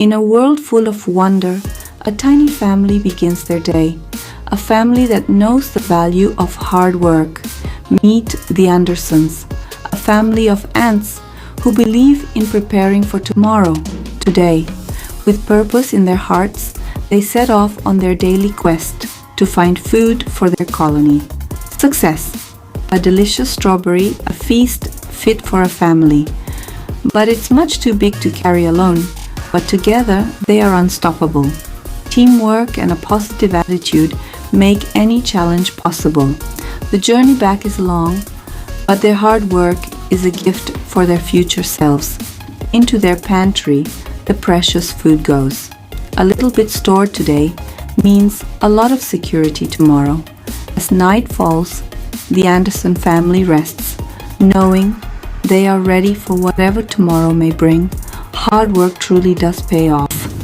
In a world full of wonder, a tiny family begins their day. A family that knows the value of hard work. Meet the Andersons, a family of ants who believe in preparing for tomorrow, today. With purpose in their hearts, they set off on their daily quest to find food for their colony. Success. A delicious strawberry, a feast fit for a family. But it's much too big to carry alone. But together, they are unstoppable. Teamwork and a positive attitude make any challenge possible. The journey back is long, but their hard work is a gift for their future selves. Into their pantry, the precious food goes. A little bit stored today means a lot of security tomorrow. As night falls, the Anderson family rests, knowing they are ready for whatever tomorrow may bring. Hard work truly does pay off.